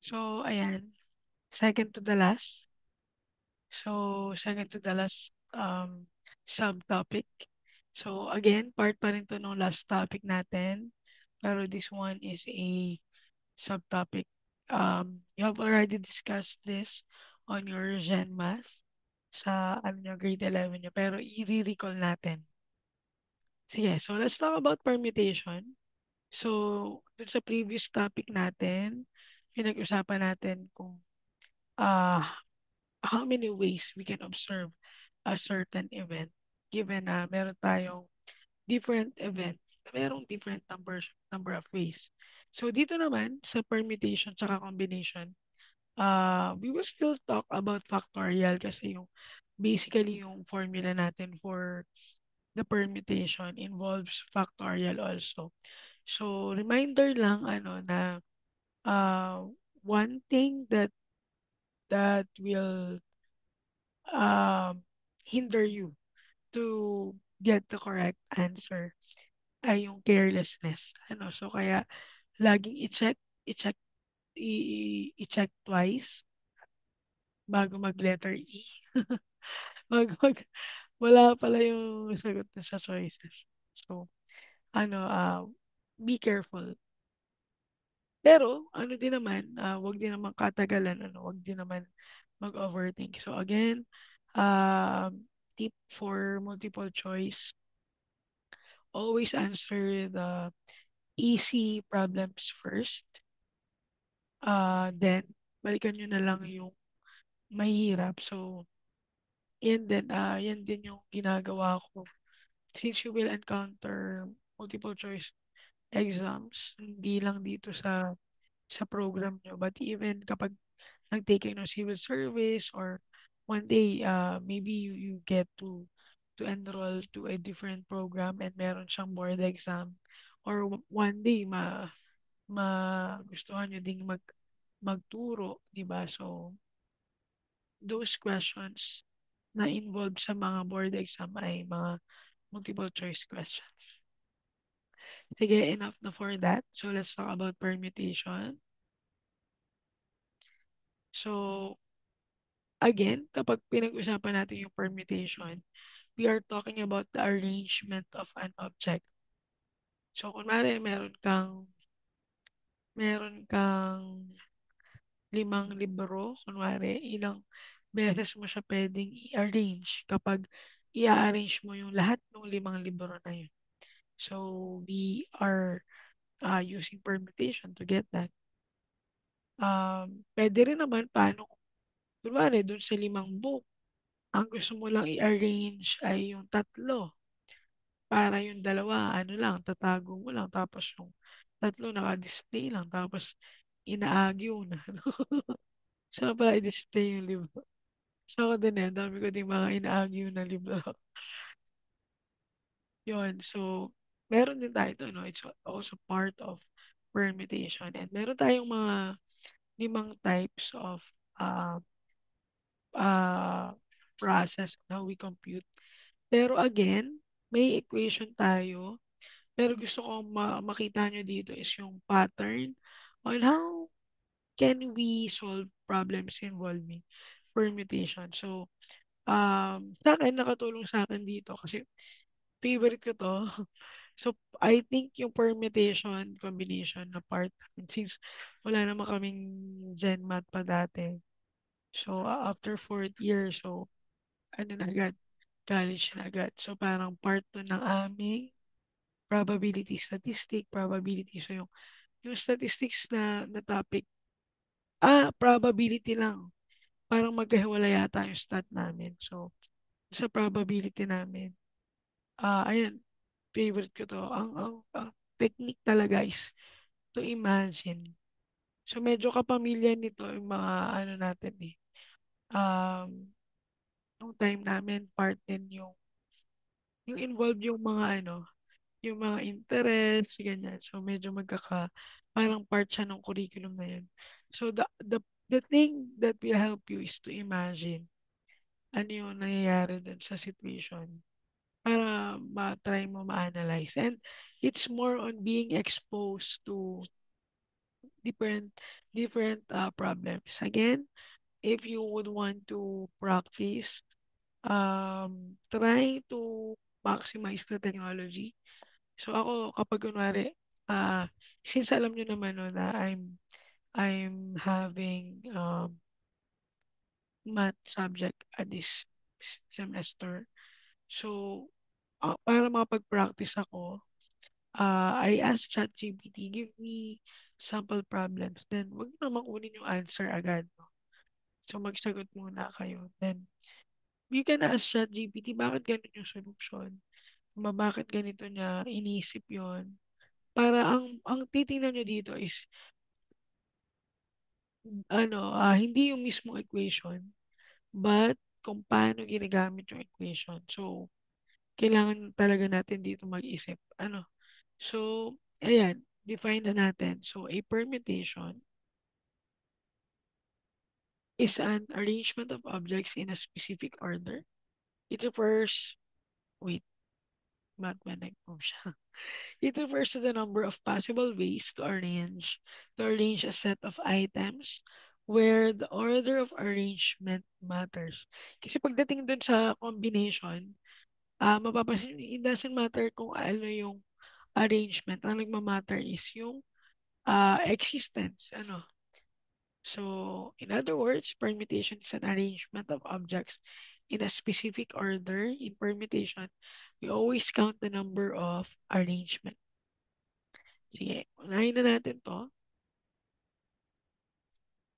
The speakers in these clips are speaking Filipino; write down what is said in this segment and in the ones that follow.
So, ayan, second to the last. So, second to the last subtopic. So, again, part pa rin to nung last topic natin. Pero this one is a subtopic. You have already discussed this on your Gen Math sa ano nyo, grade 11 nyo. Pero i-recall natin. Sige, so let's talk about permutation. So, dun sa previous topic natin, pinag-usapan natin kung ah how many ways we can observe a certain event given na meron tayong different event na merong different number of ways. So dito naman sa permutation tsaka combination, we will still talk about factorial kasi yung basically yung formula natin for the permutation involves factorial also. So reminder lang ano na uh, one thing that will hinder you to get the correct answer ay yung carelessness. Ano, so kaya laging i-check, i-check twice bago mag-letter E. Mag, wala pala yung sagot na sa choices. So, ano, be careful. Pero, ano din naman, wag din naman katagalan, ano, wag din naman mag-overthink. So, again, tip for multiple choice, always answer the easy problems first. Then, balikan nyo na lang yung mahirap. So, yan din yung ginagawa ko. Since you will encounter multiple choice exams, hindi lang dito sa program nyo, but even kapag nag-take kayo ng civil service or one day, maybe you get to enroll to a different program and meron siyang board exam or one day magustuhan nyo ding magturo, 'di ba? So, those questions na involved sa mga board exam ay mga multiple choice questions. Sige, enough na for that. So, let's talk about permutation. So, again, kapag pinag-usapan natin yung permutation, we are talking about the arrangement of an object. So, kunwari, meron kang 5 libro, kunwari, ilang beses mo siya pwedeng i-arrange kapag i-arrange mo yung lahat ng 5 libro na yun. So, we are using permutation to get that. Pwede rin naman paano, kunwari, dun sa 5 book, ang gusto mo lang i-arrange ay yung 3 para yung 2, ano lang, tatago mo lang, tapos yung 3 naka-display lang, tapos inaagyo na. Saan pala i-display yung libro? So, ako din eh, dami ko din mga inaagyo na libro. Yun, so, meron din tayo ito, no? It's also part of permutation. And meron tayong mga 5 types of uh, uh, process on how we compute. Pero again, may equation tayo. Pero gusto ko makita nyo dito is yung pattern on how can we solve problems involving permutation. So, sa akin, nakatulong sa akin dito kasi favorite ko to. So, I think yung permutation combination na part namin, since wala naman kaming Gen Math pa dati. So, after 4th year, so, ano na agad, college na agad. So, parang part to ng aming probability statistic, probability. So, yung statistics na topic, probability lang. Parang magkahiwala yata yung stat namin. So, sa probability namin, ayan, favorite ko to. Ang technique talaga is to imagine. So, medyo kapamilya nito yung mga ano natin eh. Um, nung time namin, part din yung involved yung mga ano, yung mga interest, ganyan. So, medyo parang part siya ng curriculum na yun. So, the thing that will help you is to imagine ano yung nangyayari dun sa situation para ma-try mo ma-analyze. And it's more on being exposed to different problems. Again, if you would want to practice, try to maximize the technology. So ako kapag kunwari, since alam niyo naman 'no na I'm having, math subject at this semester. So, para makapag-practice ako, I asked ChatGPT, "Give me sample problems." Then wag niyo namang kunin yung answer agad 'no. So, magsagot muna kayo. Then you can ask ChatGPT, bakit ganun yung solusyon? Bakit ganito niya inisip yon. Para ang titingnan niyo dito is ano, hindi yung mismong equation, but kung paano ginagamit yung equation. So, kailangan talaga natin dito mag-isip. Ano? So, ayan, define na natin. So, a permutation is an arrangement of objects in a specific order. It refers, wait, ba't may nag-move siya? It refers to the number of possible ways to arrange a set of items where the order of arrangement matters. Kasi pagdating dun sa combination, mapapansin, it doesn't matter kung ano yung arrangement. Ang nagmamatter is yung existence. Ano? So, in other words, permutation is an arrangement of objects in a specific order. In permutation, we always count the number of arrangement. Sige, unahin na natin to.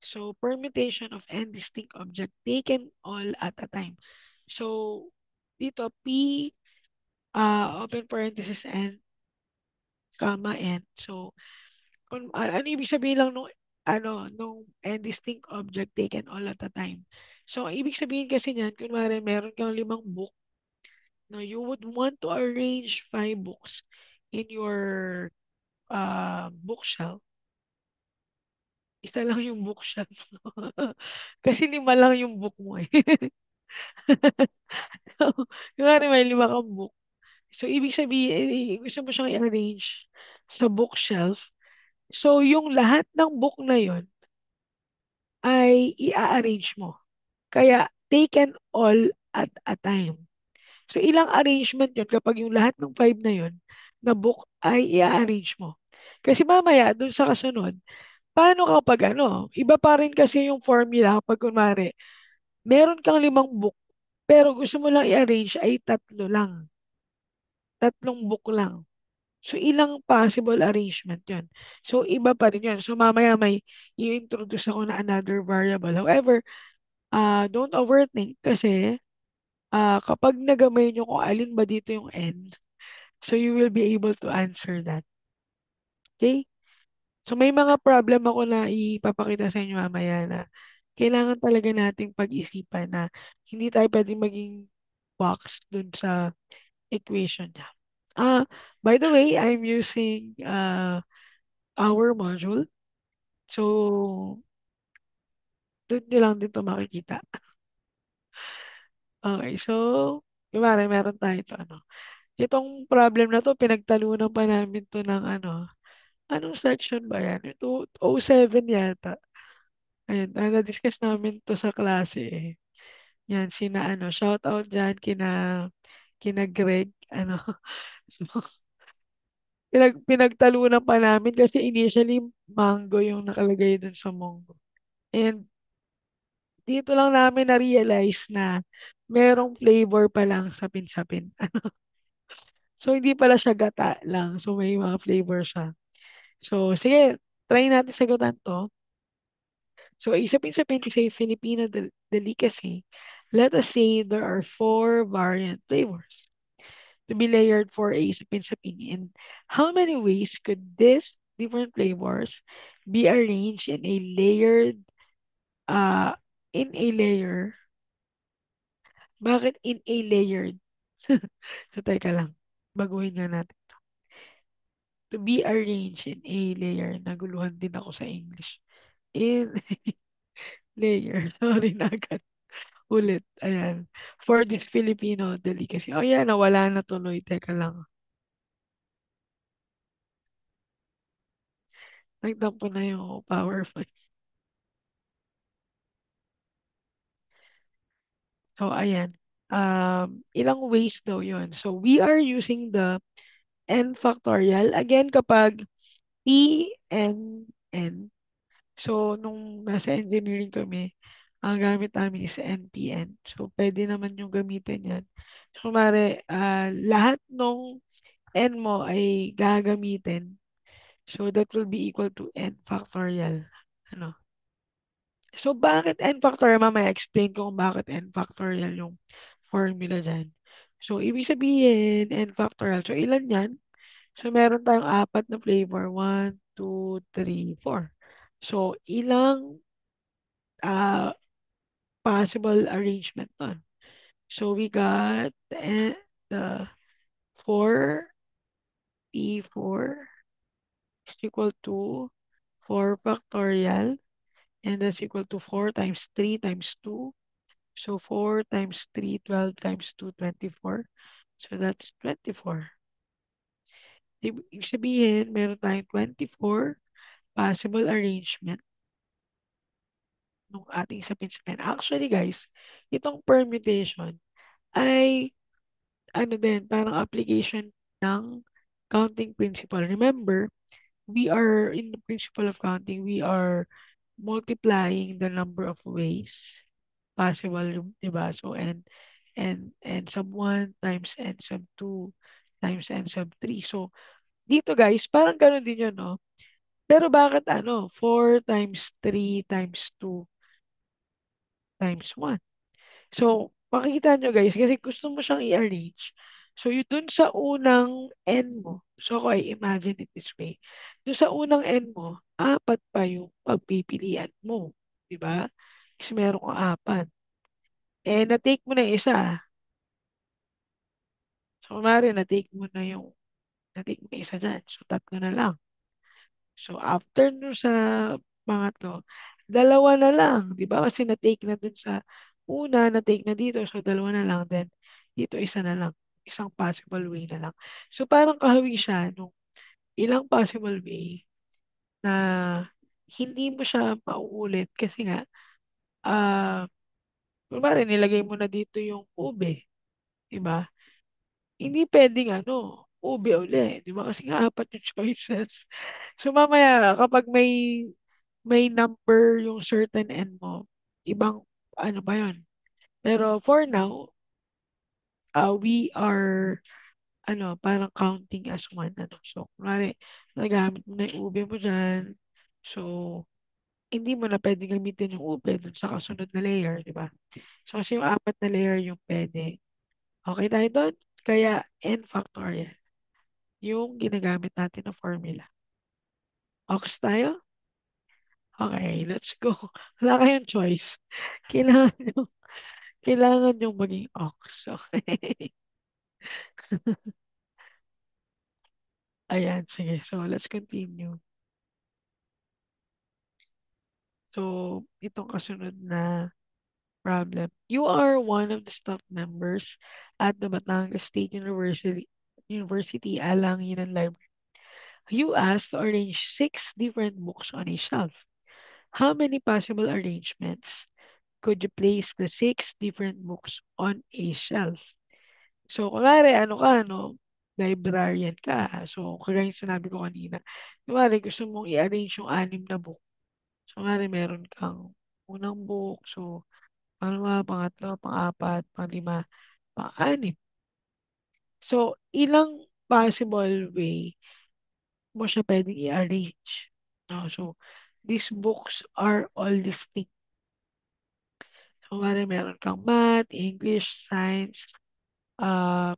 So, permutation of n distinct object taken all at a time. So, dito, P, open parenthesis, N, comma, N. So, ano ibig sabihin lang nung n distinct object taken all at a time. So, ang ibig sabihin kasi niyan, kunwari, meron kang 5 book, no, you would want to arrange 5 books in your bookshelf. Isa lang yung bookshelf. No? Kasi 5 lang yung book mo eh. Kunwari may 5 kang book. So, ibig sabihin, gusto mo siyang i-arrange sa bookshelf. So, yung lahat ng book na yon ay i-arrange mo. Kaya, taken all at a time. So, ilang arrangement yun kapag yung lahat ng 5 na yun na book ay i-arrange mo. Kasi mamaya, dun sa kasunod, paano kapag ano, iba pa rin kasi yung formula kapag kunwari, meron kang 5 book, pero gusto mo lang i-arrange ay 3 lang. 3 book lang. So, ilang possible arrangement yun. So, iba pa rin yun. So, mamaya may i-introduce ako na another variable. However, don't overthink kasi kapag nagamay nyo kung alin ba dito yung n, so you will be able to answer that. Okay? So, may mga problem ako na ipapakita sa inyo mamaya na kailangan talaga nating pag-isipan na hindi tayo pwedeng maging box dun sa equation niya. By the way, I'm using our module. So, doon nyo lang dito makikita. Okay, so, kunwari, meron tayo ito, ano. Itong problem na to, pinagtalunan pa namin to ng ano, anong section ba yan? Ito, 07 yata. Ayun, na-discuss namin to sa klase eh. Yan, shout out dyan kina Greg, ano. So, pinagtalunan pa namin kasi initially mango yung nakalagay dun sa Mongo. And dito lang namin na-realize na merong flavor pa lang sapin-sapin. So, hindi pala siya gata lang. So, may mga flavor siya. So, sige, try natin sagutan to. So, a sapin-sapin is a Filipino delicacy. Let us say there are 4 variant flavors to be layered for a sapin-sapin. In how many ways could these different flavors be arranged uh, in a layer? Bakit in a layered? So, teka lang. Baguhin nga natin. To be arranged in a layer. Naguluhan din ako sa English. In layer. Sorry na agad. Ulit. Ayan. For this Filipino delicacy. Oh, yan. Nawala na tuloy. Teka lang. Nagtampo na yung PowerPoint. So, ayan. Ilang ways daw yun. So, we are using the n factorial. Again, kapag p, n. So, nung nasa engineering kami, ang gamit namin is NPN. So, pwede naman yung gamitin yan. So, kumare, lahat nung n mo ay gagamitin. So, that will be equal to n factorial. Ano? So, bakit n factorial? Mamaya explain ko kung bakit n factorial yung formula dyan. So, ibig sabihin, n factorial. So, ilan yan? So, meron tayong apat na flavor. 1, 2, 3, 4. So, ilang uh, possible arrangement nun? So, we got the 4 P4 is equal to 4 factorial, and that's equal to 4 times 3 times 2. So 4 times 3, 12 times 2, 24. So that's 24. Ibig sabihin, meron tayong 24 possible arrangement ng ating sapin-sapin. Actually guys, itong permutation ay ano din, parang application ng counting principle. Remember, we are in the principle of counting, we are multiplying the number of ways possible, di ba? So, n sub 1 times n sub 2 times n sub 3. So, dito guys, parang ganun din yun, no? Pero bakit ano? 4 times 3 times 2 times 1. So, makikita nyo guys, kasi gusto mo siyang i-arrange. So, yun dun sa unang n mo. So, ako ay imagine it this way. Dun sa unang n mo, apat pa yung pagpipilian mo. Di ba? Kasi meron kang apat. Eh, na-take mo na isa. So, kumari, na-take mo na isa dyan. So, tatlo na lang. So, after nung sa pangatlo, dalawa na lang. Di ba? Kasi na-take na dun sa una, na-take na dito. So, dalawa na lang. Then, dito isa na lang. Isang possible way na lang. So, parang kahawig siya nung ilang possible way na hindi mo siya mauulit kasi nga, ah, kunwari, nilagay mo na dito yung ube. Di ba? Hindi pwedeng ano, ube uli. Di ba? Kasi nga apat yung choices. So, mamaya, kapag may number yung certain n mo, ibang ano pa yun. Pero for now, we are parang counting as one. Ano. So, kunwari, nagamit mo na yung ube mo dyan. So, hindi mo na pwede gamitin yung ube dun sa kasunod na layer, di ba? So, kasi yung apat na layer yung pwede. Okay tayo doon? Kaya n factorial yung ginagamit natin na formula. Ox tayo? Okay, let's go. Wala kayong choice. Kailangan yung, kailangan yung maging ox. Okay. Ayan, sige. So, let's continue. So, itong kasunod na problem. You are one of the staff members at the Batangas State University Alanginan Library. You asked to arrange 6 different books on a shelf. How many possible arrangements could you place the 6 different books on a shelf? So, kunwari, librarian ka. So, kagaya yung sinabi ko kanina, kunwari, gusto mong i-arrange yung 6 na book. So, kunwari, meron kang unang book. So, pangalawa, pangatlo, pang-apat, pang-lima, pang-anim. So, ilang possible way mo siya pwedeng i-arrange? No? So, these books are all distinct. So, kunwari, meron kang math, English, science,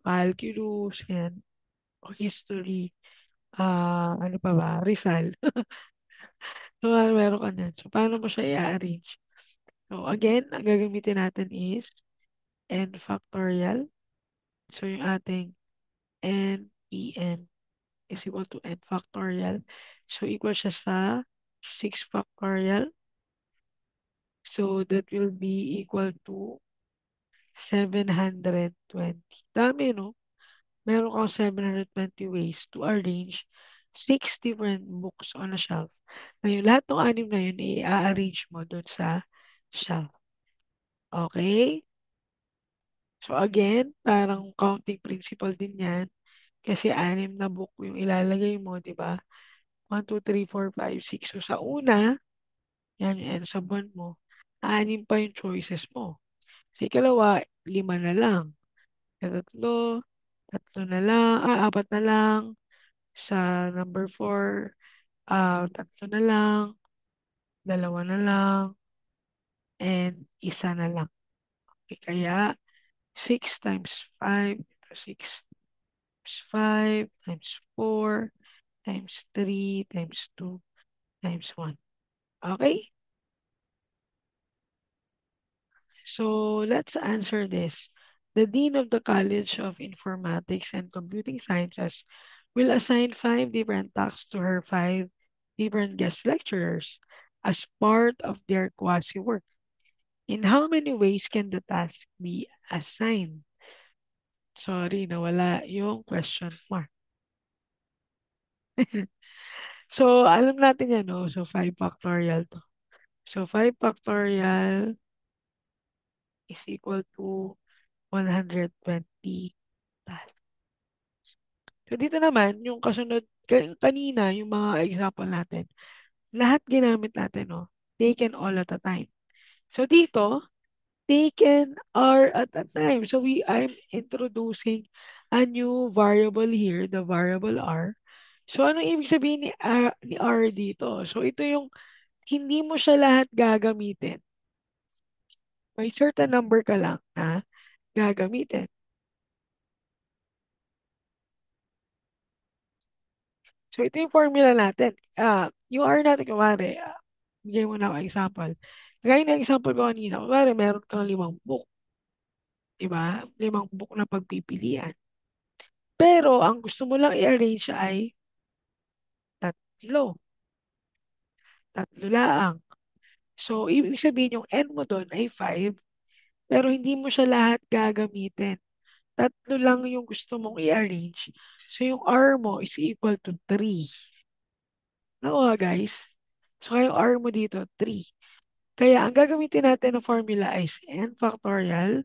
calculus, and history, ano pa ba, Rizal. So, meron ka nun. So, paano mo siya i-arrange? So, again, ang gagamitin natin is n factorial. So, yung ating npn is equal to n factorial. So, equal siya sa 6 factorial. So, that will be equal to 720. Dami, no? Meron kang 720 ways to arrange 6 different books on a shelf. Ngayon, lahat ng anim na yun, i-arrange mo dun sa shelf. Okay? So again, parang counting principle din yan. Kasi anim na book yung ilalagay mo, di ba? 1, 2, 3, 4, 5, 6. So sa una, yan yung end sa buwan mo. Anim pa yung choices mo. Sa ikalawa, 5 na lang. Sa tatlo, tatlo na lang, apat na lang. Sa number 4, tatlo na lang, dalawa na lang, and isa na lang. Okay, kaya 6 times 5, 6 times 5 times 4 times 3 times 2 times 1. Okay? So let's answer this. The Dean of the College of Informatics and Computing Sciences will assign 5 different tasks to her 5 different guest lecturers as part of their quasi work. In how many ways can the task be assigned? Sorry, nawala yung question mark. So, alam natin yan, no? So, 5 factorial to. So, 5 factorial is equal to 120 tasks. So, dito naman, yung kasunod, kanina, yung mga example natin, lahat ginamit natin, no? Taken all at a time. So, dito, taken are at a time. So, I'm introducing a new variable here, the variable r. So, anong ibig sabihin ni R dito? So, ito yung hindi mo siya lahat gagamitin. May certain number ka lang na gagamitin. So, ito yung formula natin. Yung R natin, kumari, bigay mo na ako example. Gaya ng example ko kanina, kumari, meron kang 5 book. Diba? 5 book na pagpipilian. Pero, ang gusto mo lang i-arrange ay tatlo. Tatlo lang. So, ibig sabihin yung N mo doon ay 5, pero hindi mo siya lahat gagamitin. Tatlo lang yung gusto mong i-arrange. So, yung R mo is equal to 3. Nakuha, guys? So, yung R mo dito, 3. Kaya, ang gagamitin natin na formula is N factorial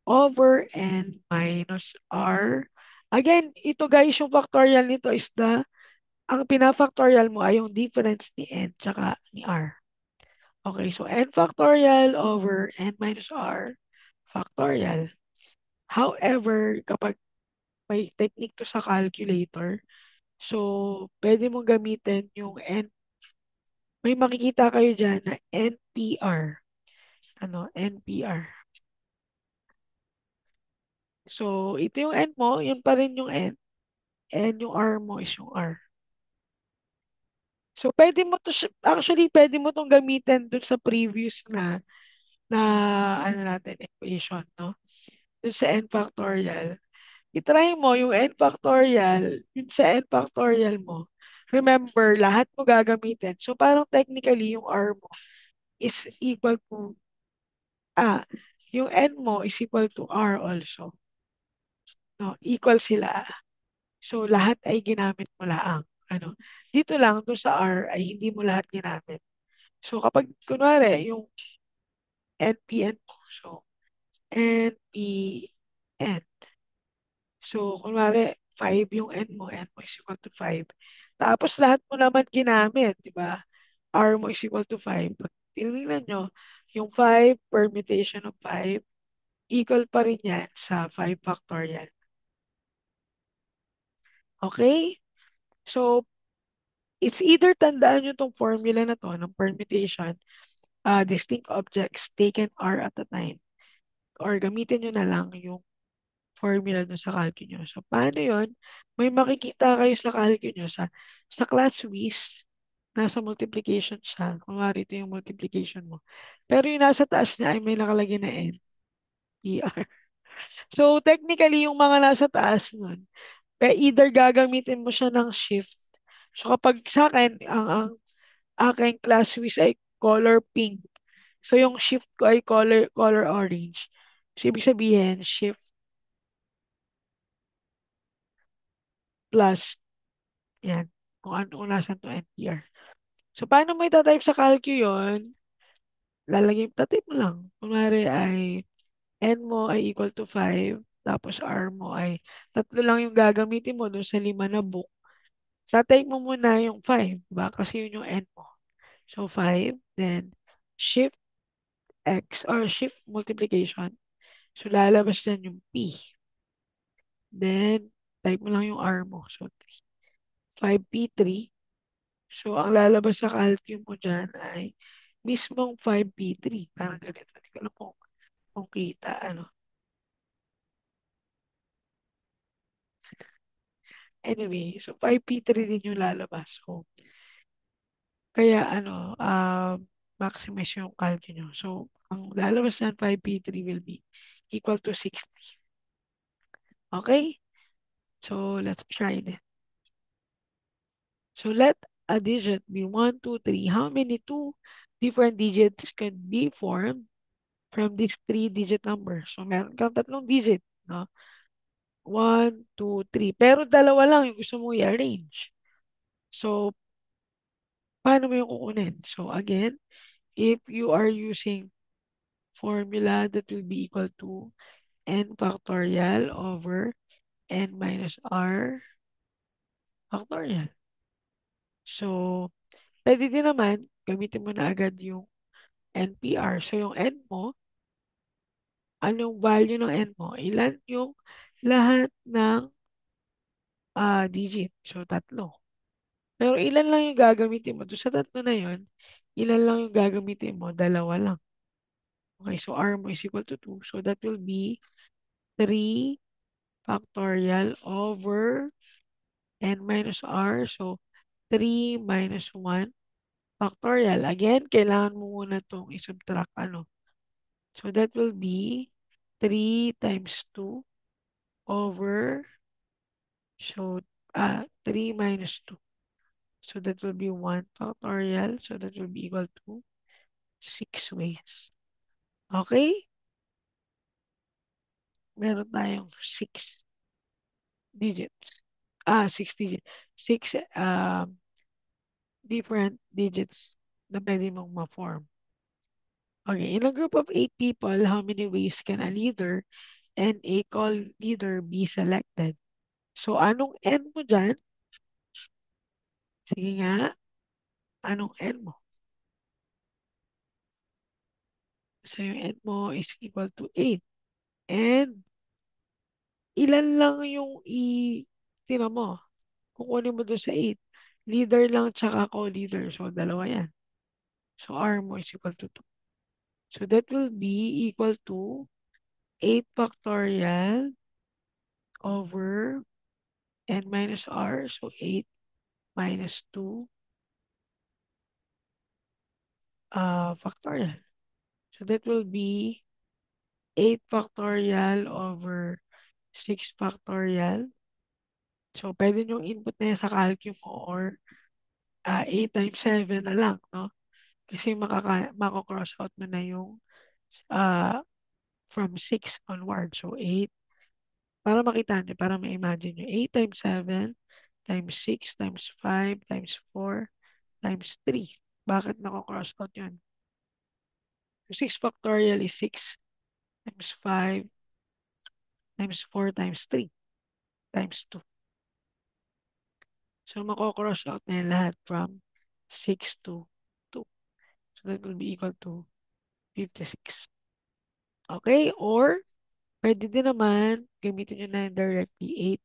over N minus R. Again, ito guys, yung factorial nito is ang pinafactorial mo ay yung difference ni N tsaka ni R. Okay, so N factorial over N minus R factorial. However, kapag may technique to sa calculator, so pwede mong gamitin yung N. May makikita kayo dyan na NPR. Ano? NPR. So, ito yung N mo, yun pa rin yung N. And yung R mo is yung R. So, pwede mo to, actually, pwede mo tong gamitin dun sa previous na ano natin, equation, no? Dun sa N factorial. I-try mo yung N factorial, yun sa N factorial mo. Remember, lahat mo gagamitin. So, parang technically, yung R mo is equal to, ah, yung N mo is equal to R also. No, equal sila. So, lahat ay ginamit mo lang. Ano, dito lang, doon sa R ay hindi mo lahat ginamit. So, kapag, kunwari, yung NPN mo, so, NPN. So, kunwari, 5 yung N mo is equal to 5. Tapos, lahat mo naman ginamit, di ba? R mo is equal to 5. Pag tinignan nyo, yung 5 permutation of 5, equal pa rin yan sa 5 factorial. Okay? So, it's either tandaan nyo tong formula na to ng permutation, distinct objects taken R at a time, or gamitin nyo na lang yung formula dun sa calcu nyo. So, paano yun? May makikita kayo sa calcu nyo sa class whiz, nasa multiplication siya. Kunwari, ito yung multiplication mo. Pero yung nasa taas niya ay may nakalagay na N, P, R. So, technically, yung mga nasa taas nun, either gagamitin mo siya ng shift. So, kapag sa akin, ang aking class whiz ay color pink. So, yung shift ko ay color orange. So, ibig sabihin, shift plus, yan. kung nasan 'tong NPR. So, paano mo ita-type sa Calcu 'yun, ta-type mo lang. Kunwari ay N mo ay equal to 5, tapos R mo ay tatlo lang yung gagamitin mo dun sa 5 na book. Ta-type mo muna yung 5, 'di ba? Kasi yun yung N mo. So, 5, then shift X or shift multiplication. So, lalabas diyan yung P. Then, type mo lang yung R mo. So, 3. 5P3. So, ang lalabas sa calculus mo dyan ay mismong 5P3. Parang ganito. Hindi ko alam kung kita, ano. Anyway, so 5P3 din yung lalabas. So, kaya ano, maximize yung calculus nyo. So, ang lalabas dyan, 5P3 will be equal to 60. Okay? So, let's try this. So, let a digit be 1, 2, 3. How many two different digits can be formed from this three-digit number? So, meron kang tatlong digit, no? 1, 2, 3. Pero dalawa lang yung gusto mong i-arrange. So, paano mo yung kukunin? So, again, if you are using formula that will be equal to n factorial over n minus r factorial. So, pwede din naman, gamitin mo na agad yung NPR. So, yung n mo, anong value ng n mo? Ilan yung lahat ng digit? So, tatlo. Pero ilan lang yung gagamitin mo? Doon sa tatlo na yun, ilan lang yung gagamitin mo? Dalawa lang. Okay, so R mo is equal to 2. So, that will be 3 factorial over n minus r. So, 3 minus 1 factorial. Again, kailangan mo muna itong isubtract. Ano? So, that will be 3 times 2 over, so, 3 minus 2. So, that will be 1 factorial. So, that will be equal to 6 ways. Okay? Meron tayong 6 digits. 6 digits. 6 different digits na pwede mong ma-form. Okay, in a group of 8 people, how many ways can a leader and a co-leader be selected? So, anong N mo dyan? Sige nga, anong N mo? So, yung N mo is equal to 8. And, ilan lang yung tinan mo, kukunin mo doon sa 8. Leader lang tsaka co-leader. So, dalawa yan. So, R mo is equal to 2. So, that will be equal to 8 factorial over n minus r. So, 8 minus 2 factorial. So, that will be 8 factorial over 6 factorial. So, pwede nyo input na yan sa calculus mo or 8 times 7 na lang, no? Kasi mako-cross out mo na yung uh, from 6 onward. So, 8. Para makita nyo, para ma-imagine nyo. 8 times 7 times 6 times 5 times 4 times 3. Bakit nako-cross out yun? So, 6 factorial is 6 times 5 times 4 times 3 times 2. So, mako-cross out na yan lahat from 6 to 2. So, that will be equal to 56. Okay? Or, pwede din naman, gamitin nyo na yung directly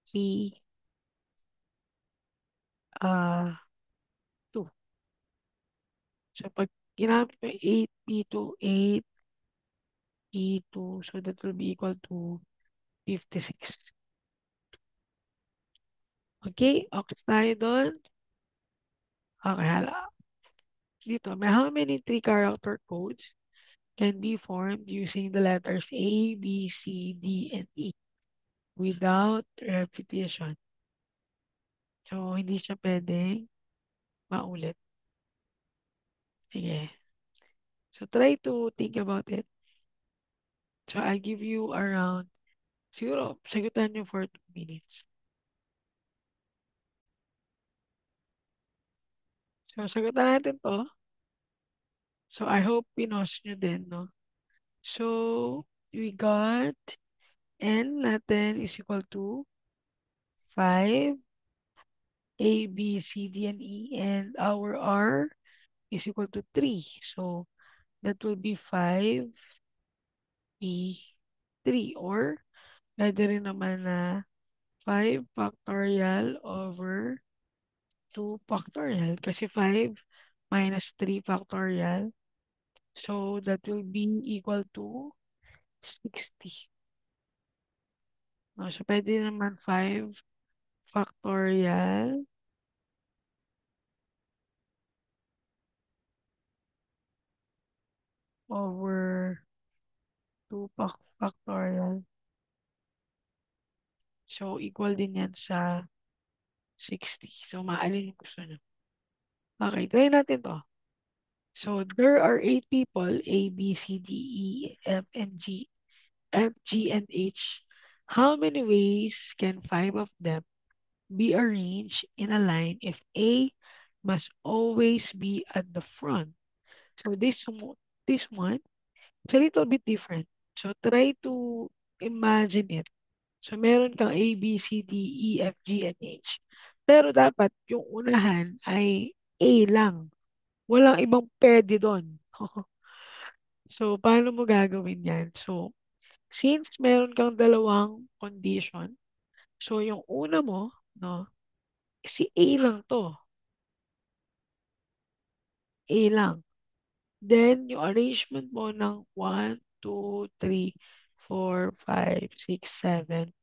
8p 2. So, pag ginamit mo 8p2, 8p2, so that will be equal to 56. Okay? Okay tayo doon? Okay, hala. Dito, may how many three-character codes can be formed using the letters A, B, C, D, and E without repetition. So, hindi siya pwedeng maulit. Sige. So, try to think about it. So, I give you around, siguro, sagutan nyo for 2 minutes. So, sagutan natin 'to. So, I hope pinost niyo din 'no. So, we got N natin is equal to 5, A, B, C, D, and E, and our R is equal to 3. So, that will be 5, P, 3, or pwede rin naman na 5 factorial over 2 factorial kasi 5 minus 3 factorial. So, that will be equal to 60. No? So, pwede naman 5 factorial over 2 factorial. So, equal din yan sa 60. So, maalin yung gusto nyo. Okay, try natin to. So, there are 8 people, A, B, C, D, E, F, and G, F, G, and H. How many ways can 5 of them be arranged in a line if A must always be at the front? So, this one, it's a little bit different. So, try to imagine it. So, meron kang A, B, C, D, E, F, G, and H. Pero dapat yung unahan ay A lang. Walang ibang pwede doon. So, paano mo gagawin yan? So, since meron kang dalawang condition, so yung una mo, no, si A lang to. A lang. Then, yung arrangement mo ng 1, 2, 3, 4, 5, 6, 7.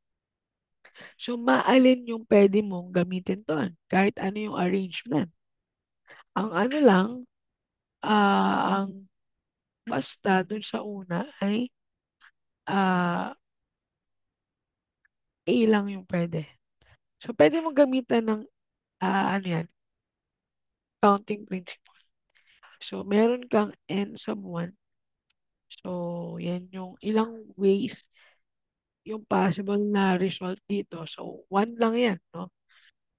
So, maalin yung pwede mong gamitin doon? Kahit ano yung arrangement. Ang ano lang, ang basta dun sa una ay ah, A lang yung pwede. So, pwede mong gamitan ng ano yan, counting principle. So, meron kang n sub 1. So, yan yung ilang ways yung possible na result dito. So, 1 lang yan, no?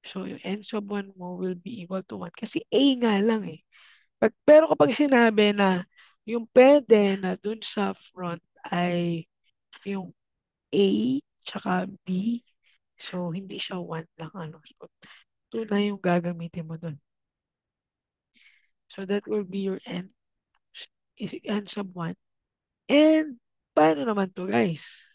So, yung n sub 1 mo will be equal to 1. Kasi A nga lang eh. Pero kapag sinabi na yung pwede na dun sa front ay yung A tsaka B, so hindi siya 1 lang ano. So, 2 na yung gagamitin mo dun. So, that will be your n sub 1. And, paano naman to guys?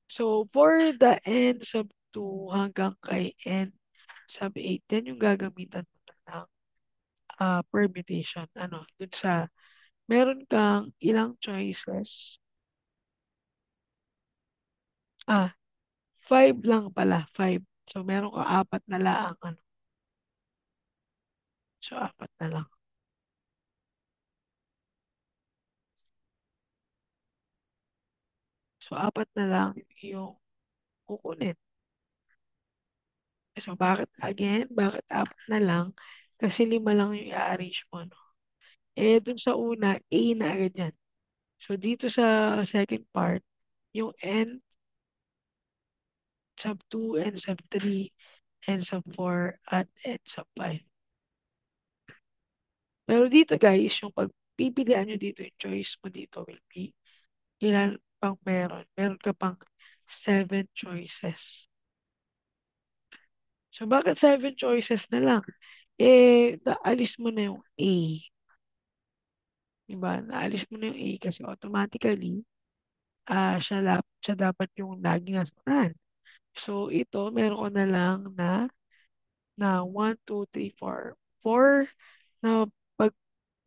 So, for the n sub 2 hanggang kay n sub 8, yan yung gagamitan mo ng permutation. Ano, dun sa, meron kang ilang choices. 5 lang pala, 5. So, meron kang apat na laang. Ano. So, apat na lang. So, apat na lang yung kukunin. So, bakit apat na lang? Kasi 5 lang yung i-arrange mo, no? Eh, dun sa una, A na agad yan. So, dito sa second part, yung N sub 2, N sub 3, N sub 4, at N sub 5. Pero dito guys, yung pagpipilian nyo dito, yung choice mo dito will be ilan pang meron. Meron ka pang 7 choices. So, bakit 7 choices na lang? Eh, naalis mo na yung A. Diba? Naalis mo na yung A kasi automatically, siya dapat yung laging nasa unahan. So, ito, meron ko na lang na 1, 2, 3, 4. 4 na pag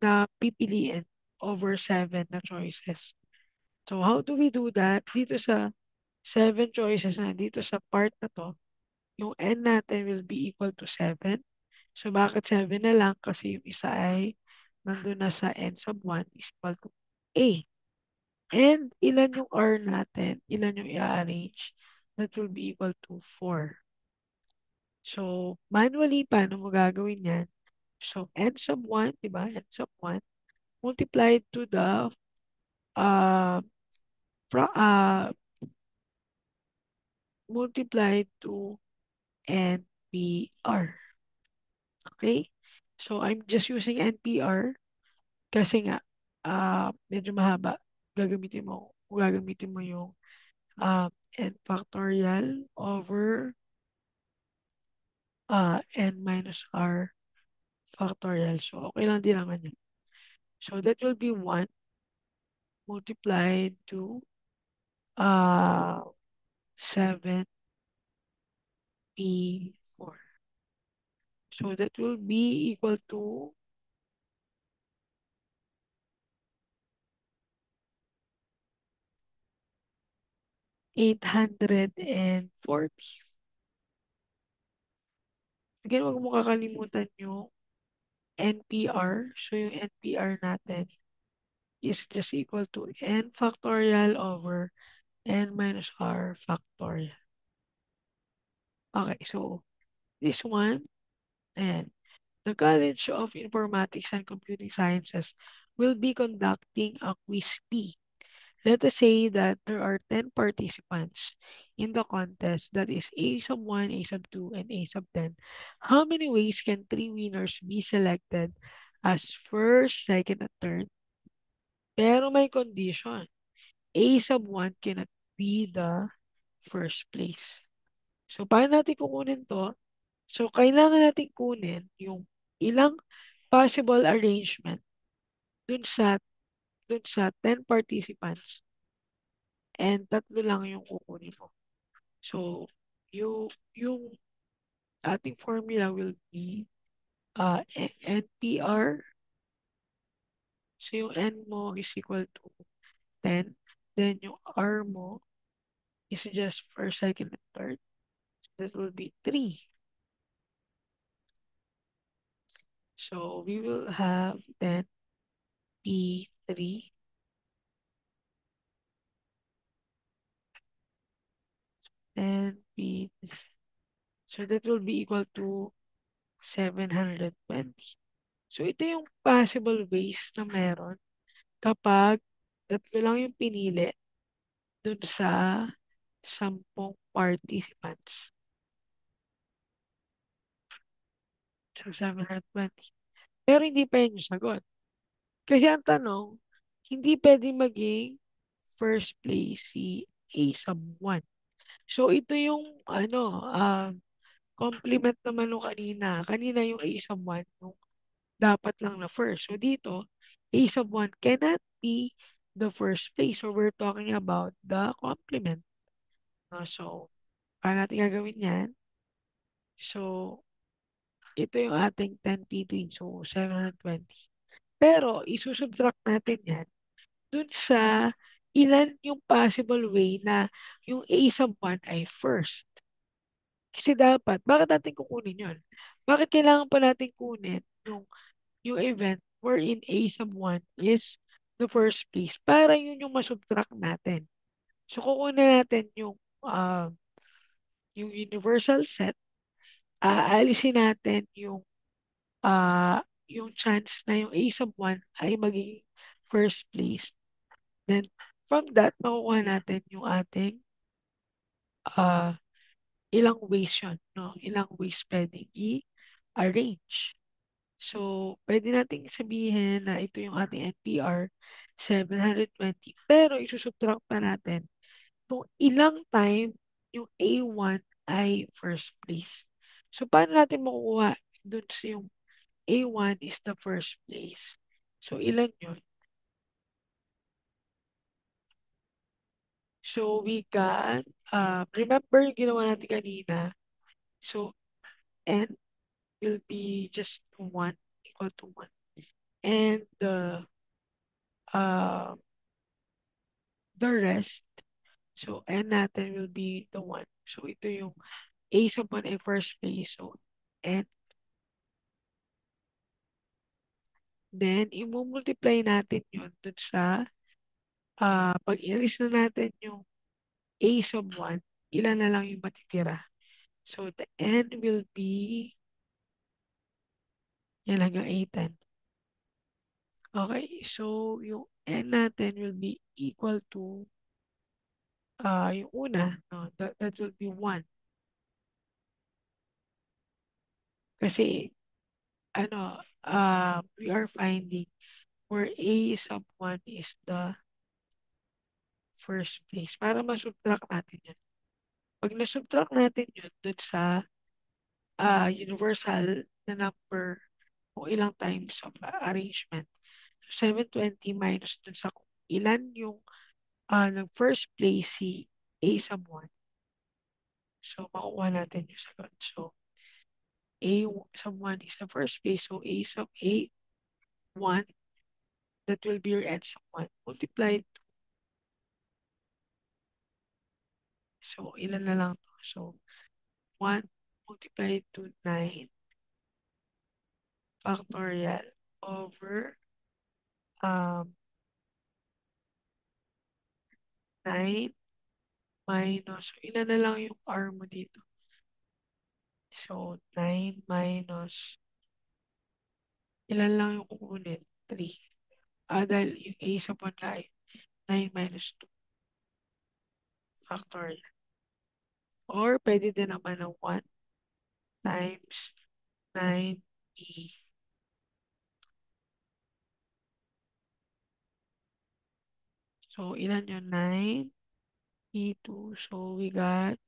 na pipiliin over 7 na choices. So, how do we do that? Dito sa 7 choices na dito sa part na to, yung n natin will be equal to 7. So, bakit 7 na lang? Kasi yung isa ay nandun na sa n sub 1 is equal to A. And ilan yung R natin? Ilan yung i-arrange? That will be equal to 4. So, manually, paano mo gagawin yan? So, n sub 1, di ba? N sub 1 multiplied to the uh, fra- uh, multiplied to NPR. Okay? So, I'm just using NPR kasi nga, medyo mahaba. Gagamitin mo yung n factorial over n minus r factorial. So, okay lang din naman yun. So, that will be 1 multiplied to uh, 7p4. So, that will be equal to 840. Again, wag mo kakalimutan yung NPR. So, yung NPR natin is just equal to n factorial over n minus r factorial. Okay, so this one, and the College of Informatics and Computing Sciences will be conducting a quiz P. Let us say that there are 10 participants in the contest, that is A sub 1, A sub 2, and A sub 10. How many ways can 3 winners be selected as first, second, and third? Pero may condition. A sub 1 cannot be the first place. So, paano natin kukunin to? So, kailangan natin kunin yung ilang possible arrangement dun sa dun sa 10 participants, and tatlo lang yung kukunin mo. So, yung ating formula will be NPR. So, yung N mo is equal to 10. Then, yung R mo is just first, second, and third. So, that will be 3. So, we will have then P3, then P3. So, that will be equal to 720. So, ito yung possible ways na meron kapag tatlo lang yung pinili dun sa 10 participants. So, 720. Pero hindi pa yun yung sagot. Kasi ang tanong, hindi pwede maging first place si A sub 1. So, ito yung complement naman nung kanina. Kanina yung A sub 1, yung dapat lang na first. So, dito, A sub 1 cannot be the first place. So, we're talking about the complement. No? So, paano natin gagawin yan? So, ito yung ating 10p3. So, 720. Pero, isusubtract natin yan dun sa ilan yung possible way na yung A sub 1 ay first. Kasi dapat, bakit natin kukunin yun? Bakit kailangan pa natin kunin yung event wherein A sub 1 is the first place para yun yung masubtract natin. So, kukunin natin yung universal set, aalisin natin yung chance na yung A sub 1 ay magiging first place. Then, from that, makukuha natin yung ating uh, ilang ways yun, no? Ilang ways pwedeng i-arrange. So, pwede nating sabihin na ito yung ating NPR 720, pero isusubtract pa natin kung ilang time yung A1 ay first place. So, paano natin makukuha dun sa yung A1 is the first place? So, ilan yun? So, we can, remember yung ginawa natin kanina. So, N will be just 1, equal to 1. And uh, the rest, so N natin will be the 1. So, ito yung A sub 1 ay first place. So, N. Then, i-multiply natin yun dun sa, pag inalis na natin yung A sub 1, ilan na lang yung matitira. So, the N will be, yan hanggang A10. Okay, so yung N natin will be equal to, yung una, no, that will be 1. Kasi we are finding where A sub 1 is the first place para ma-subtract natin yun. Pag na-subtract natin yun dun sa universal na number kung ilang times of arrangement. So, 720 minus dun sa kung ilan yung nag-first place si A sub 1. So, makukuha natin yung sagot. So, A sub 1 is the first place. So, A sub 1, that will be your N sub 1. Multiplied. So, ilan na lang to? So, 1 multiplied to 9 factorial over um, 9 minus, so ilan na lang yung R mo dito? So, 9 minus, ilan lang yung kukunin? 3. Dahil yung A sa punla ay 9 minus 2 factorial. Or pwede din naman ng 1 times 9E. So, ilan yung 9? E2. So, we got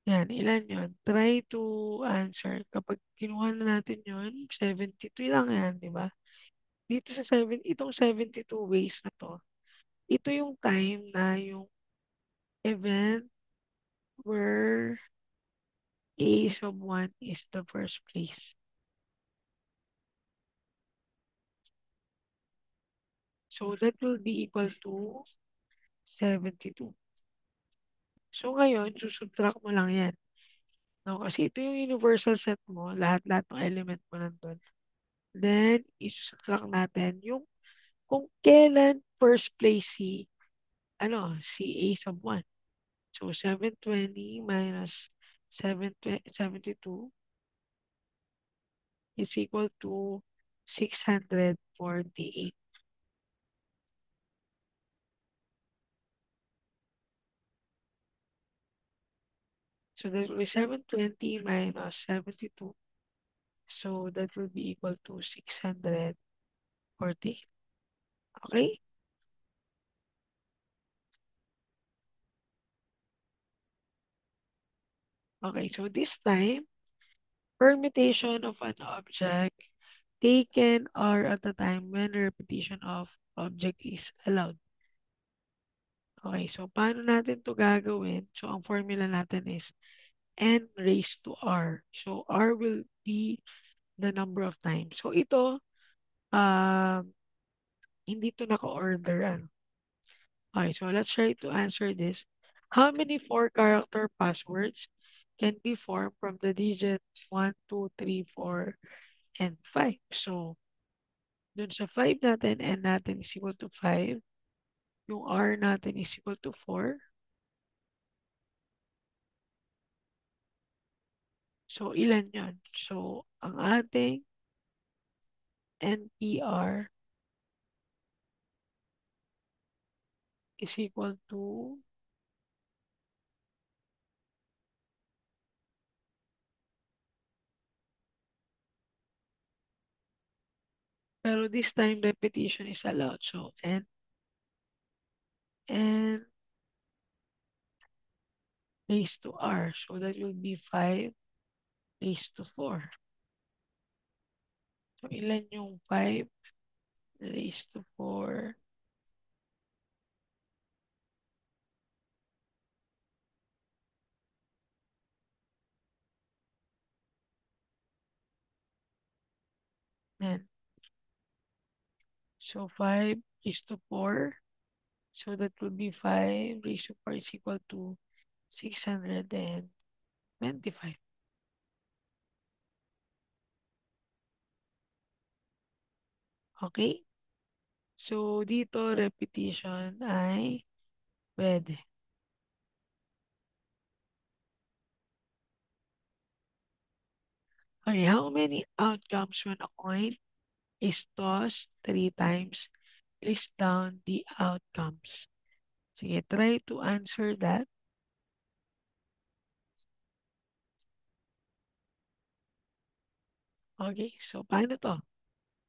yan, ilan yun? Try to answer. Kapag kinuha na natin yun, 72 lang yan, di ba? Dito sa itong 72 ways na to, ito yung time na yung event where A sub 1 is the first place. So, that will be equal to 72. So, ngayon, susubtract mo lang yan. No? Kasi ito yung universal set mo, lahat-lahat ng element mo nandun. Then, isusubtract natin yung kung kailan first place si A sub 1. So, 720 minus 772 is equal to 648. So, that will be 720 minus 72. So, that will be equal to 648. Okay? Okay, so this time, permutation of an object taken or at the time when repetition of object is allowed. Okay, so paano natin to gagawin? So, ang formula natin is n raised to r. So, r will be the number of times. So, ito, hindi to naka-order. Ano? Okay, so let's try to answer this. How many 4-character passwords can be formed from the digit 1, 2, 3, 4, and 5? So, dun sa 5 natin, n natin is equal to 5. Yung r natin is equal to 4. So, ilan yon? So, ang ating NPR is equal to pero this time repetition is allowed. So, n raised to r. So, that will be 5 raised to 4. So, ilan yung 5 raised to 4? Then, so 5 raised to 4. So, that will be 5 raised to 4 is equal to 625. Okay? So, dito repetition ay pwede. Okay, how many outcomes when a coin is tossed 3 times? List down the outcomes. Sige, try to answer that. Okay, so paano to?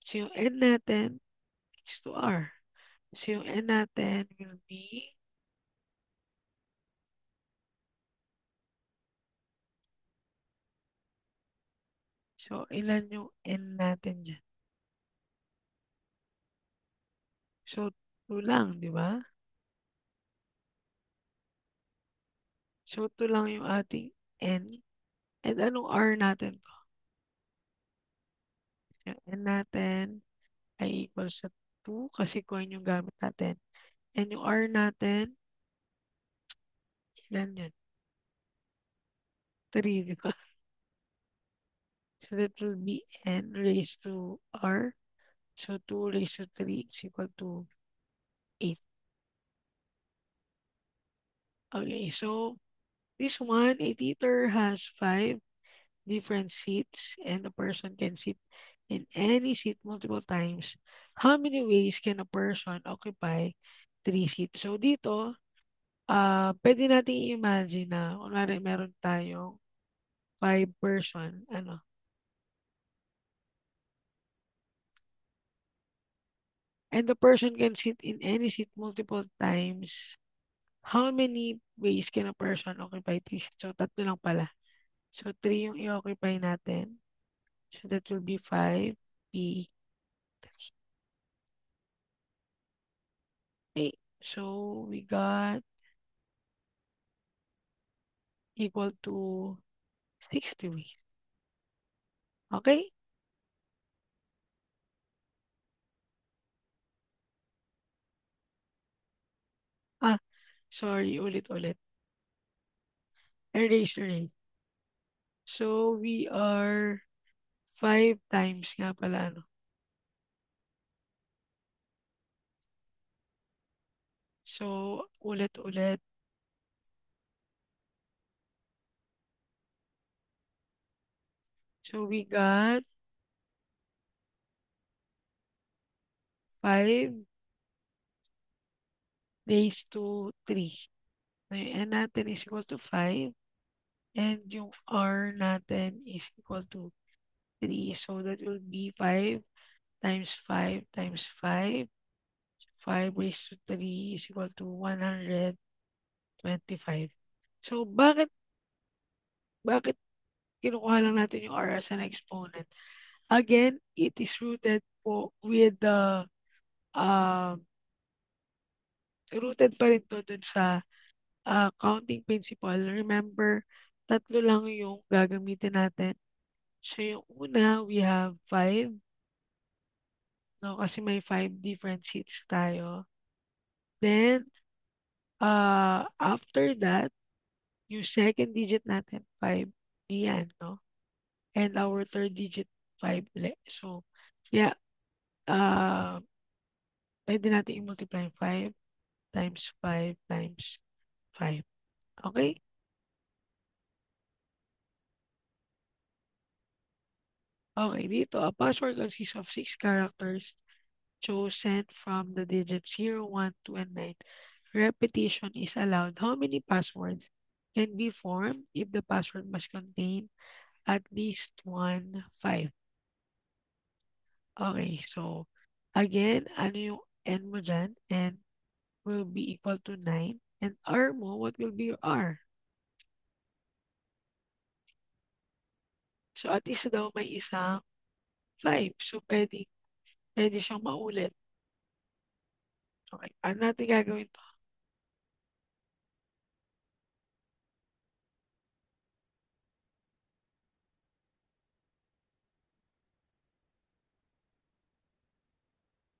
So yung N natin is to R. So yung N natin will be, so ilan yung N natin dyan? So 2 lang, di ba? So 2 lang yung ating N. And anong R natin to? Yung N natin ay equal sa 2 kasi coin yung gamit natin. And yung R natin, ilan yun? 3, di ba? So that will be N raised to R. So 2 raised to 3 is equal to 8. Okay, so this one, a theater has 5 different seats and a person can sit in any seat multiple times. How many ways can a person occupy 3 seats? So dito, pwede nating i-imagine na kunwari meron tayong 5 person, ano, and the person can sit in any seat multiple times. How many ways can a person occupy 3 seats? So tatlo lang pala. So 3 yung i-occupy natin. So that will be 5 P. Okay. So we got equal to 60 ways. Okay? Ah, sorry, ulit-ulit. Erase, erase. So we are 5 times nga pala, ano. So, ulit-ulit. So we got 5 raised to 3. So yung N natin is equal to 5 and yung R natin is equal to 3. So that will be 5 times 5 times 5. 5 raised to 3 is equal to 125. So bakit kinukuha lang natin yung R as an exponent? Again, it is rooted po with the rooted pa rin to dun sa counting principle. Remember, tatlo lang yung gagamitin natin. So yung una, we have 5. No, kasi may 5 different seats tayo. Then, after that, yung second digit natin, 5. Yan, no? And our third digit, 5 ulit. So, yeah, uh, pwede natin i-multiply 5 times 5 times 5. Okay? Okay, dito, a password consists of 6 characters chosen from the digits 0, 1, 2, and 9. Repetition is allowed. How many passwords can be formed if the password must contain at least one 5? Okay, so again, ano yung N mo dyan? N will be equal to 9. And R mo, what will be your R? So at least daw may isang 5. So pwede siyang maulit. Okay, paano natin gagawin to?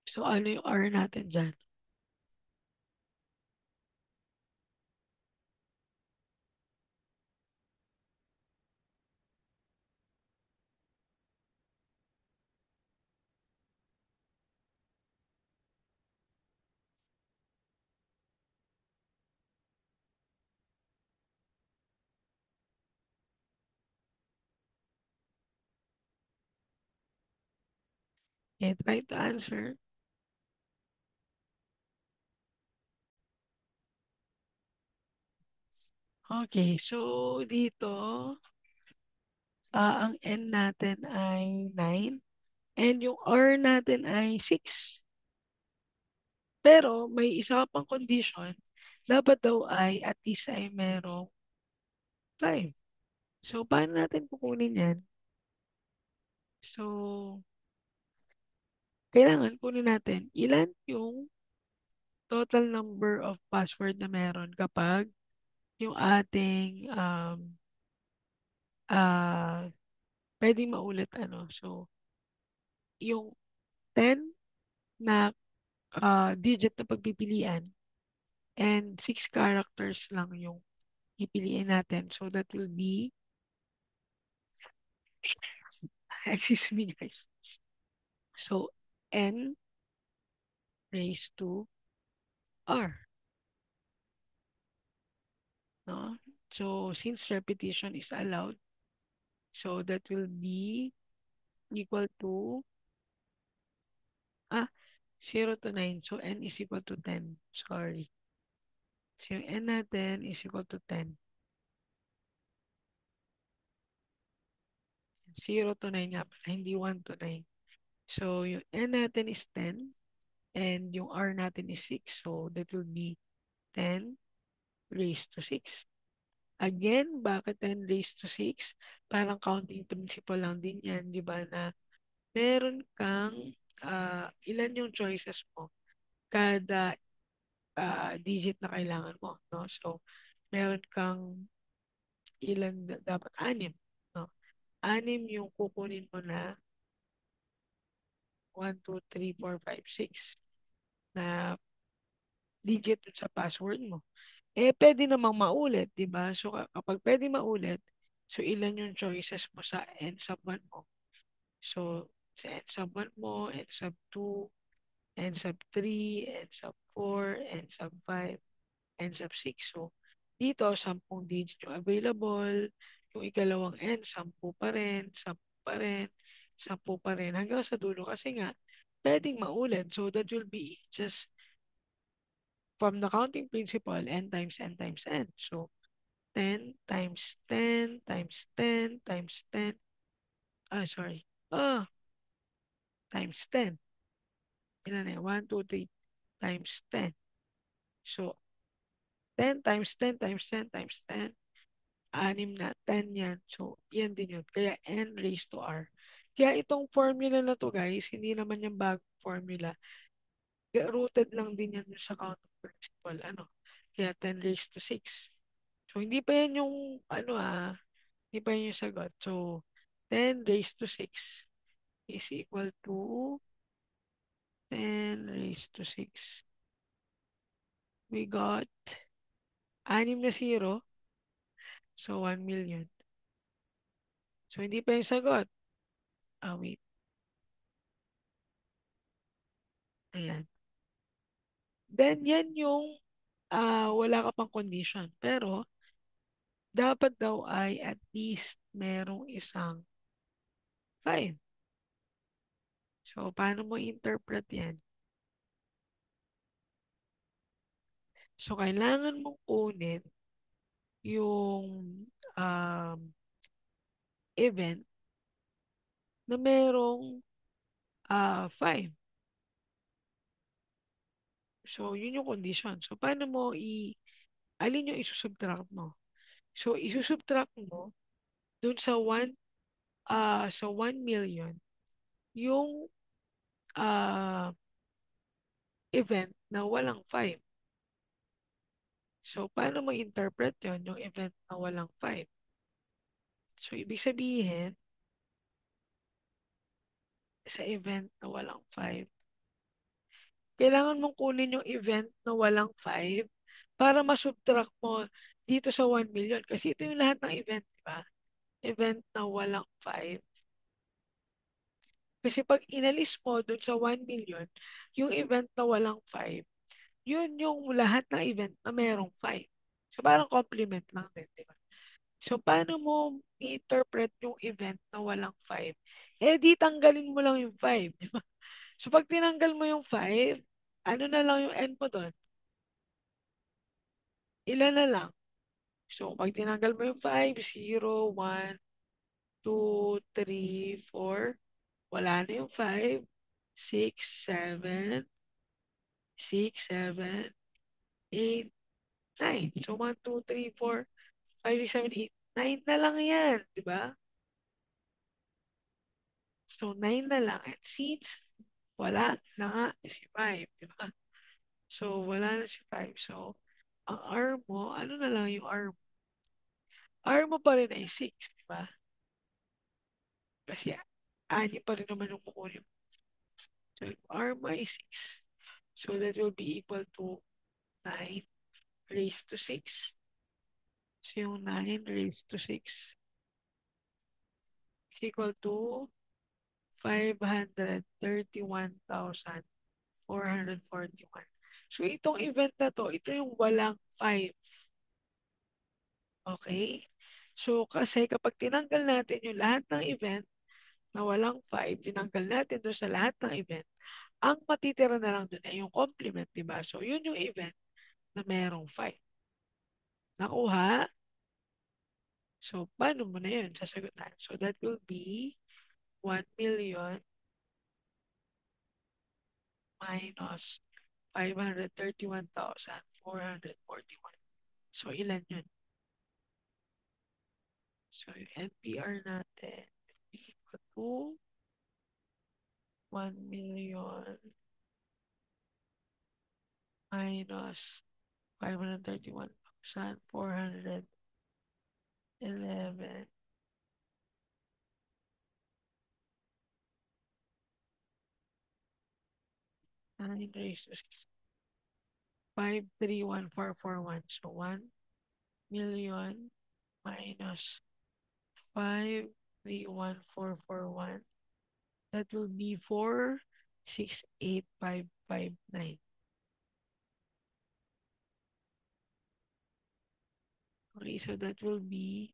So ano yung R natin dyan? Okay, try to answer. Okay, so dito, ang N natin ay 9 and yung R natin ay 6. Pero may isa ka pang condition, dapat daw ay at least ay merong 5. So, paano natin kukunin yan? So, kailangan kunin natin ilan yung total number of password na meron kapag yung ating ah pwedeng maulit ano. So, yung 10 na digit na pagpipilian and 6 characters lang yung pipiliin natin. So, that will be, excuse me guys. So, N raised to R. No? So, since repetition is allowed, so that will be equal to, ah, 0 to 9. So, N is equal to 10. Sorry. So, yung N natin is equal to 10. 0 to 9 nga pala, hindi 1 to 9. So, yung N natin is 10 and yung R natin is 6. So, that will be 10 raised to 6. Again, bakit 10 raised to 6? Parang counting principle lang din yan, di ba, na meron kang ilan yung choices mo kada digit na kailangan mo, no? So, meron kang dapat anim, no? Anim yung kukunin mo na 1, 2, 3, 4, 5, 6 na digit dun sa password mo. Eh, pwede namang maulit, di ba? So, kapag pwede maulit, so ilan yung choices mo sa N sub 1 mo? So, sa N sub 1 mo, N sub 2, N sub 3, N sub 4, N sub 5, N sub 6. So, dito, 10 digit yung available. Yung ikalawang N, 10 pa rin, 10 pa rin, 10 pa rin, hanggang sa dulo. Kasi nga, pwedeng maulit. So, that will be just from the counting principle, n times n times n. So, 10 times 10 times 10 times 10. Sorry. Times 10. Ilan na yun? 1, 2, 3 times 10. So, 10 times 10 times 10 times 10. Anim na, 10 yan. So, yan din yun. Kaya n raised to r. Kaya itong formula na to guys, hindi naman yung bagong formula. Kaya rooted lang din yan sa counting principle. Ano? Kaya 10 raised to 6. So, hindi pa yan yung, hindi pa yan yung sagot. So, 10 raised to 6 is equal to 10 raised to 6. We got 6 na 0. So, 1 million. So, hindi pa yung sagot. Wait. Ayan. Then, yan yung wala ka pang condition. Pero, dapat daw ay at least merong isang 5. So, paano mo interpret yan? So, kailangan mong kunin yung event na merong 5. So, yun yung condition. So, paano mo alin yung isusubtract mo? So, isusubtract mo dun sa 1 million yung event na walang 5. So, paano mo interpret yon yung event na walang 5? So, ibig sabihin, sa event na walang 5, kailangan mong kunin yung event na walang 5 para masubtract mo dito sa 1 million. Kasi ito yung lahat ng event, di ba? Event na walang 5. Kasi pag inalis mo dun sa 1 million, yung event na walang 5, yun yung lahat ng event na merong 5. So, parang complement lang din, di ba? So, paano mo i-interpret yung event na walang 5? Eh, di tanggalin mo lang yung 5, di ba? So, pag tinanggal mo yung 5, ano na lang yung end mo doon? Ilan na lang? So, pag tinanggal mo yung 5, 0, 1, 2, 3, 4, wala na yung 5, 6, 7, 6, 7, 8, 9. So, 1, 2, 3, 4, 5, 6, 7, 8, 9 na lang yan, di ba? So, 9 na lang. And since wala na nga si 5, di ba? So, wala na si 5. So, ang R mo, ano na lang yung R mo? R mo pa rin ay 6, di ba? Kasi anim pa rin naman yung kukunin mo. So, yung R mo ay 6. So, that will be equal to 9 raised to 6. So, yung 9 raised to 6 is equal to 531,441. So, itong event na to, ito yung walang 5. Okay? So, kasi kapag tinanggal natin yung lahat ng event na walang 5, tinanggal natin doon sa lahat ng event, ang matitira na lang doon ay yung complement, di ba? So, yun yung event na merong 5. Nakuha? So, paano mo na yun sasagutan? So, that will be 1,000,000 minus 531,441. So, ilan yun? So, yung NPR natin will be equal to 1,000,000 minus 531,411. 9 raised to 6. 531,441. So 1,000,000 minus 531,441. That will be 468,559. Okay, so that will be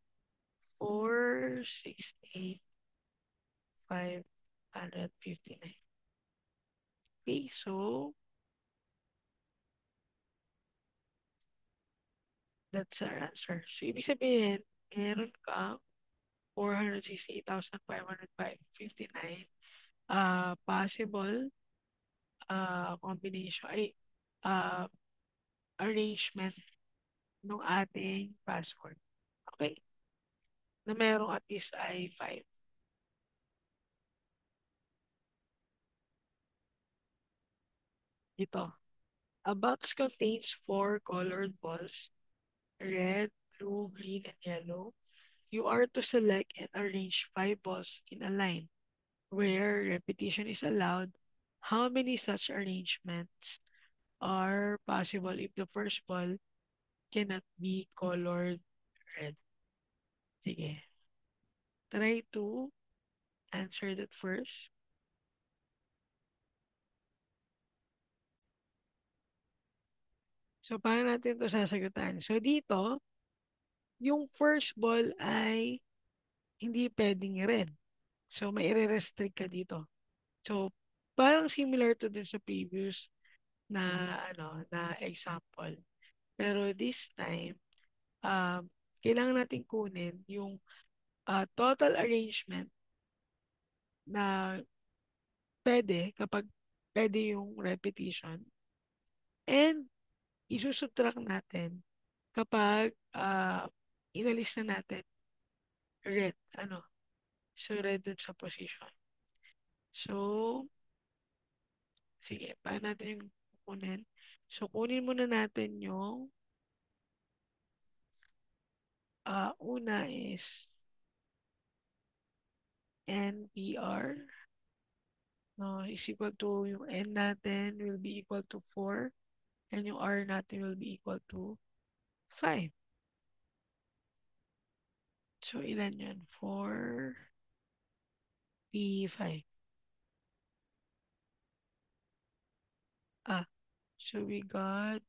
468,559. Okay, so that's our answer. So ibig sabihin, meron kang 468,559 possible combination ay uh, arrangement ng ating password. Okay? Na merong at least ay 5. Ito. A box contains 4 colored balls, red, blue, green, and yellow. You are to select and arrange 5 balls in a line. Where repetition is allowed, how many such arrangements are possible if the first ball cannot be colored red? Sige. Try to answer that first. So, paano natin ito sasagutan? So, dito, yung first ball ay hindi pwedeng red. So, may i-restrict ka dito. So, parang similar to dun sa previous na, na example. Pero this time, um, kailangan natin kunin yung total arrangement na pwede kapag pwede yung repetition and isusubtract natin kapag inalis na natin red. So, red dun sa position. So, sige, paano natin yung kunin? So, kunin muna natin yung una is NPR. No, is equal to yung N natin will be equal to 4 and yung R natin will be equal to 5. So, ilan yun? 4, P5. Ah, so we got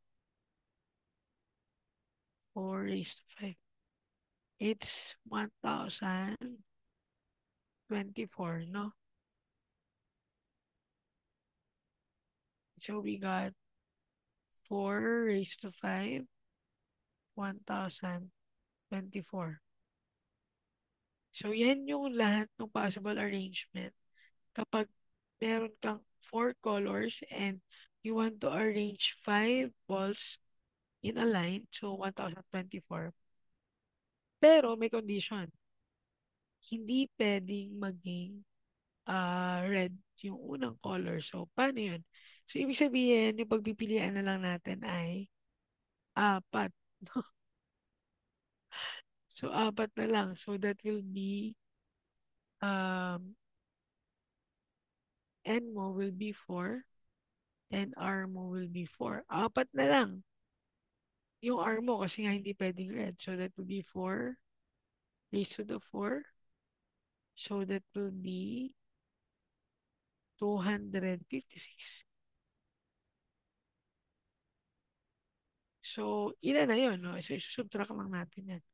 4 raised to 5. It's 1,024, no? So we got 4 raised to 5, 1,024. 24. So, yan yung lahat ng possible arrangement. Kapag meron kang four colors and you want to arrange five balls in a line, so 1,024. Pero may condition. Hindi pwedeng maging red yung unang color. So, paano yun? So, ibig sabihin, yung pagpipilian na lang natin ay apat. So, apat na lang. So, that will be, um, N mo will be 4 and R mo will be 4. Apat na lang. Yung R mo kasi nga hindi pwedeng red. So, that will be 4 raised to the 4. So, that will be 256. So, ilan na yun, no? So, isusubtract lang natin yan.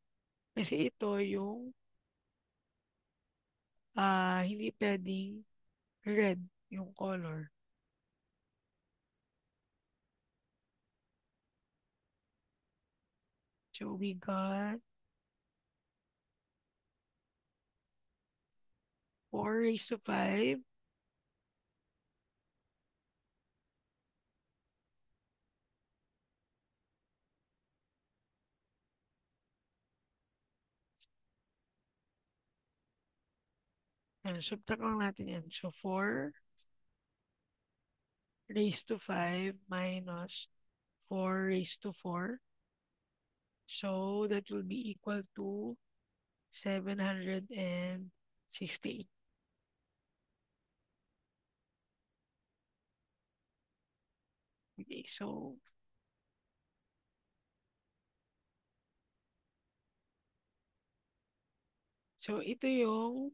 Kasi ito yung hindi pwedeng red yung color. So, we got 4 raised to 5. Yan, subtract lang natin yan. So, 4 raised to 5 minus 4 raised to 4. So, that will be equal to 768. Okay, so ito yung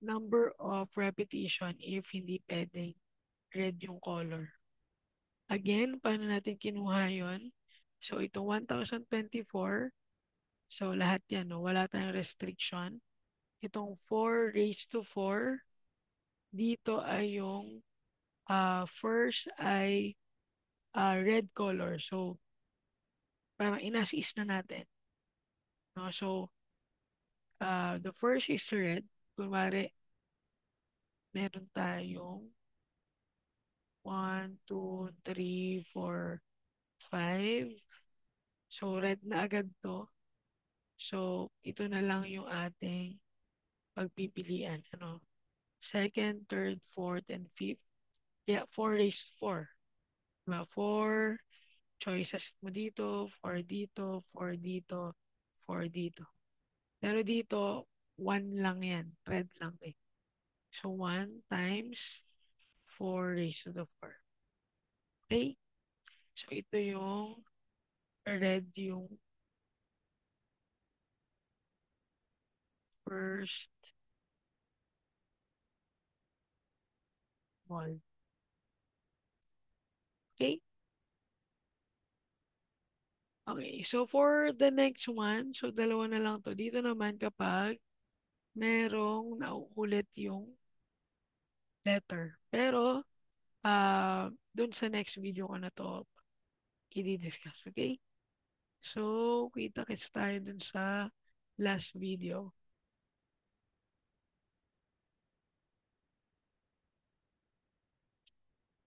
number of repetition if hindi pwedeng red yung color. Again, paano natin kinuha yun? So, itong 1,024, so lahat yan, no? Wala tayong restriction. Itong 4 raised to 4, dito ay yung first ay red color. So, parang inasis na natin. No? So, the first is red. Kunwari, meron tayong 1, 2, 3, 4, 5. So, red na agad to. So, ito na lang yung ating pagpipilian. Ano? Second, third, fourth, and fifth. Kaya 4 raised 4. Diba? 4 choices mo dito, 4 dito, 4 dito, 4 dito. Pero dito, 1 lang yan. Red lang eh. So, 1 times 4 raised to the 4. Okay? So, ito yung red yung first ball. Okay? Okay. So, for the next one, so dalawa na lang to. Dito naman kapag merong nauulit yung letter. Pero, dun sa next video ko na to, i-discuss. Okay? So, kita-kits tayo dun sa last video.